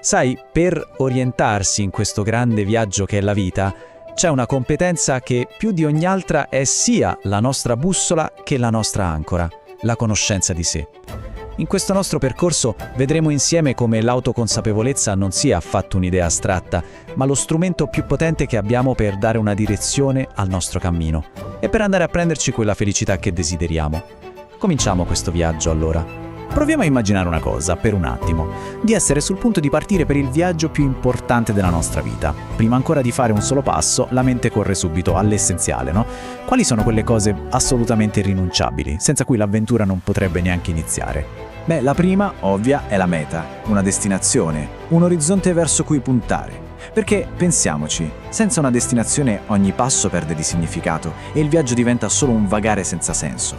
Sai, per orientarsi in questo grande viaggio che è la vita, c'è una competenza che più di ogni altra è sia la nostra bussola che la nostra ancora, la conoscenza di sé. In questo nostro percorso vedremo insieme come l'autoconsapevolezza non sia affatto un'idea astratta, ma lo strumento più potente che abbiamo per dare una direzione al nostro cammino e per andare a prenderci quella felicità che desideriamo. Cominciamo questo viaggio allora. Proviamo a immaginare una cosa, per un attimo, di essere sul punto di partire per il viaggio più importante della nostra vita. Prima ancora di fare un solo passo, la mente corre subito all'essenziale, no? Quali sono quelle cose assolutamente irrinunciabili, senza cui l'avventura non potrebbe neanche iniziare? Beh, la prima, ovvia, è la meta, una destinazione, un orizzonte verso cui puntare. Perché, pensiamoci, senza una destinazione ogni passo perde di significato e il viaggio diventa solo un vagare senza senso.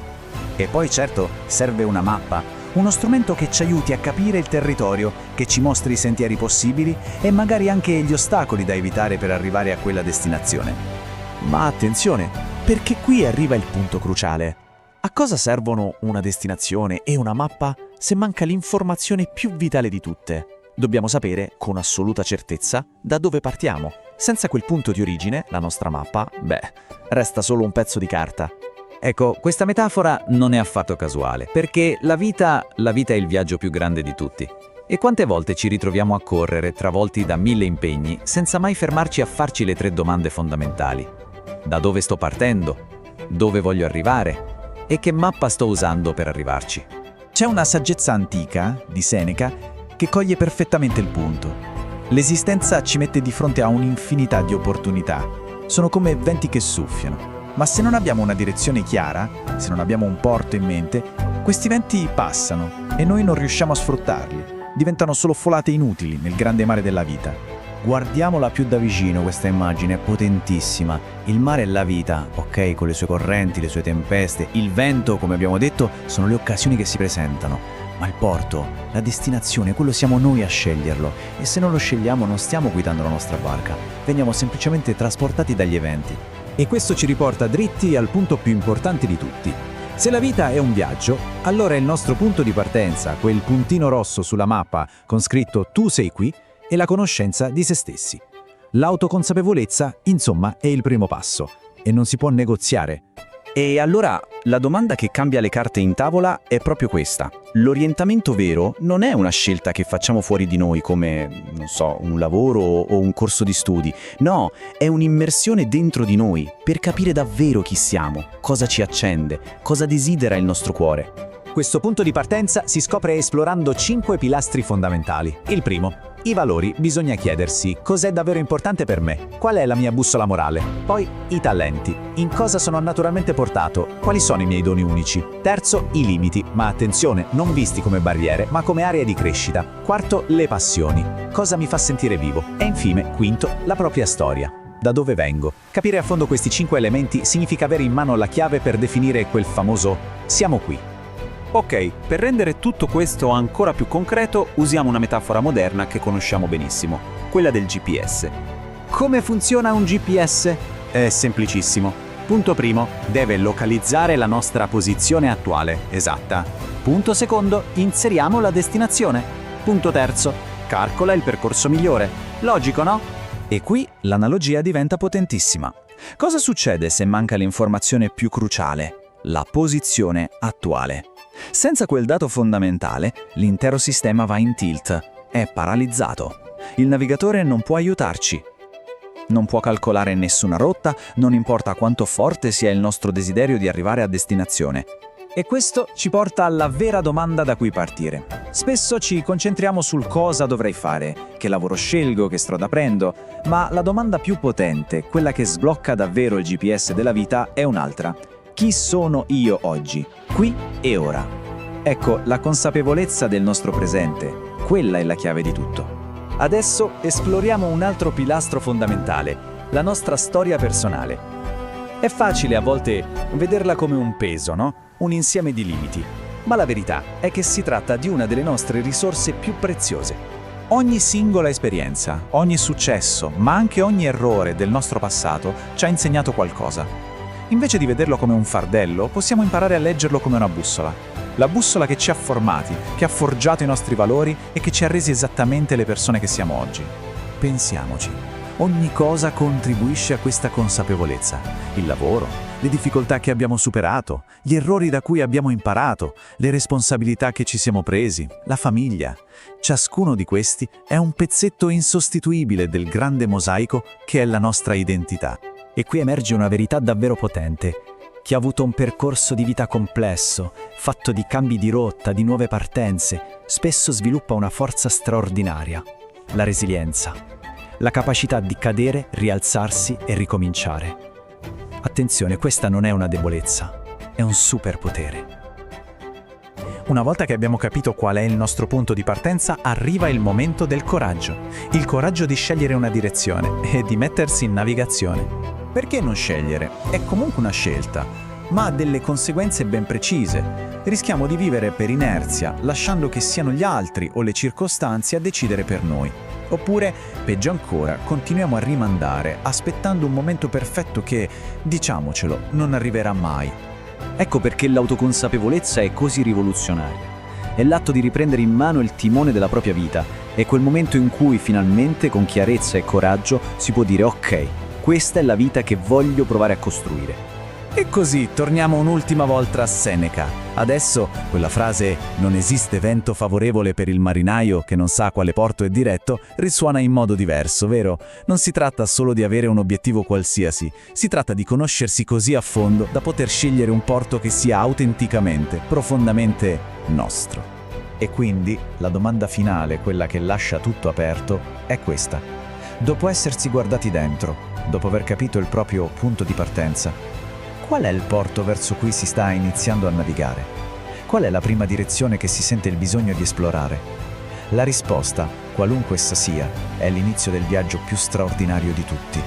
E poi certo serve una mappa, uno strumento che ci aiuti a capire il territorio, che ci mostri i sentieri possibili e magari anche gli ostacoli da evitare per arrivare a quella destinazione. Ma attenzione, perché qui arriva il punto cruciale. A cosa servono una destinazione e una mappa se manca l'informazione più vitale di tutte? Dobbiamo sapere, con assoluta certezza, da dove partiamo. Senza quel punto di origine, la nostra mappa, resta solo un pezzo di carta. Ecco, questa metafora non è affatto casuale, perché la vita è il viaggio più grande di tutti. E quante volte ci ritroviamo a correre, travolti da 1000 impegni, senza mai fermarci a farci le 3 domande fondamentali. Da dove sto partendo? Dove voglio arrivare? E che mappa sto usando per arrivarci? C'è una saggezza antica, di Seneca, che coglie perfettamente il punto. L'esistenza ci mette di fronte a un'infinità di opportunità. Sono come venti che soffiano. Ma se non abbiamo una direzione chiara, se non abbiamo un porto in mente, questi venti passano e noi non riusciamo a sfruttarli. Diventano solo folate inutili nel grande mare della vita. Guardiamola più da vicino questa immagine, è potentissima. Il mare è la vita, ok, con le sue correnti, le sue tempeste. Il vento, come abbiamo detto, sono le occasioni che si presentano. Ma il porto, la destinazione, quello siamo noi a sceglierlo. E se non lo scegliamo non stiamo guidando la nostra barca, veniamo semplicemente trasportati dagli eventi. E questo ci riporta dritti al punto più importante di tutti. Se la vita è un viaggio, allora il nostro punto di partenza, quel puntino rosso sulla mappa con scritto "Tu sei qui", è la conoscenza di se stessi. L'autoconsapevolezza, insomma, è il primo passo e non si può negoziare. E allora la domanda che cambia le carte in tavola è proprio questa. L'orientamento vero non è una scelta che facciamo fuori di noi come, non so, un lavoro o un corso di studi. No, è un'immersione dentro di noi per capire davvero chi siamo, cosa ci accende, cosa desidera il nostro cuore. Questo punto di partenza si scopre esplorando 5 pilastri fondamentali. Il primo, i valori. Bisogna chiedersi cos'è davvero importante per me, qual è la mia bussola morale. Poi i talenti, in cosa sono naturalmente portato, quali sono i miei doni unici. Terzo, i limiti, ma attenzione, non visti come barriere, ma come aree di crescita. Quarto, le passioni, cosa mi fa sentire vivo. E infine, quinto, la propria storia. Da dove vengo? Capire a fondo questi 5 elementi significa avere in mano la chiave per definire quel famoso "siamo qui". Ok, per rendere tutto questo ancora più concreto, usiamo una metafora moderna che conosciamo benissimo, quella del GPS. Come funziona un GPS? È semplicissimo. Punto primo, deve localizzare la nostra posizione attuale, esatta. Punto secondo, inseriamo la destinazione. Punto terzo, calcola il percorso migliore. Logico, no? E qui l'analogia diventa potentissima. Cosa succede se manca l'informazione più cruciale? La posizione attuale. Senza quel dato fondamentale, l'intero sistema va in tilt, è paralizzato. Il navigatore non può aiutarci. Non può calcolare nessuna rotta, non importa quanto forte sia il nostro desiderio di arrivare a destinazione. E questo ci porta alla vera domanda da cui partire. Spesso ci concentriamo sul cosa dovrei fare, che lavoro scelgo, che strada prendo, ma la domanda più potente, quella che sblocca davvero il GPS della vita, è un'altra. Chi sono io oggi, qui e ora? Ecco, la consapevolezza del nostro presente, quella è la chiave di tutto. Adesso esploriamo un altro pilastro fondamentale, la nostra storia personale. È facile a volte vederla come un peso, no? Un insieme di limiti. Ma la verità è che si tratta di una delle nostre risorse più preziose. Ogni singola esperienza, ogni successo, ma anche ogni errore del nostro passato ci ha insegnato qualcosa. Invece di vederlo come un fardello, possiamo imparare a leggerlo come una bussola. La bussola che ci ha formati, che ha forgiato i nostri valori e che ci ha resi esattamente le persone che siamo oggi. Pensiamoci. Ogni cosa contribuisce a questa consapevolezza. Il lavoro, le difficoltà che abbiamo superato, gli errori da cui abbiamo imparato, le responsabilità che ci siamo presi, la famiglia. Ciascuno di questi è un pezzetto insostituibile del grande mosaico che è la nostra identità. E qui emerge una verità davvero potente. Chi ha avuto un percorso di vita complesso, fatto di cambi di rotta, di nuove partenze, spesso sviluppa una forza straordinaria: la resilienza. La capacità di cadere, rialzarsi e ricominciare. Attenzione, questa non è una debolezza, è un superpotere. Una volta che abbiamo capito qual è il nostro punto di partenza, arriva il momento del coraggio. Il coraggio di scegliere una direzione e di mettersi in navigazione. Perché non scegliere? È comunque una scelta, ma ha delle conseguenze ben precise. Rischiamo di vivere per inerzia, lasciando che siano gli altri o le circostanze a decidere per noi. Oppure, peggio ancora, continuiamo a rimandare, aspettando un momento perfetto che, diciamocelo, non arriverà mai. Ecco perché l'autoconsapevolezza è così rivoluzionaria. È l'atto di riprendere in mano il timone della propria vita. È quel momento in cui finalmente, con chiarezza e coraggio, si può dire: ok, questa è la vita che voglio provare a costruire. E così torniamo un'ultima volta a Seneca. Adesso quella frase "non esiste vento favorevole per il marinaio che non sa a quale porto è diretto" risuona in modo diverso, vero? Non si tratta solo di avere un obiettivo qualsiasi, si tratta di conoscersi così a fondo da poter scegliere un porto che sia autenticamente, profondamente nostro. E quindi la domanda finale, quella che lascia tutto aperto, è questa. Dopo essersi guardati dentro, dopo aver capito il proprio punto di partenza, qual è il porto verso cui si sta iniziando a navigare? Qual è la prima direzione che si sente il bisogno di esplorare? La risposta, qualunque essa sia, è l'inizio del viaggio più straordinario di tutti.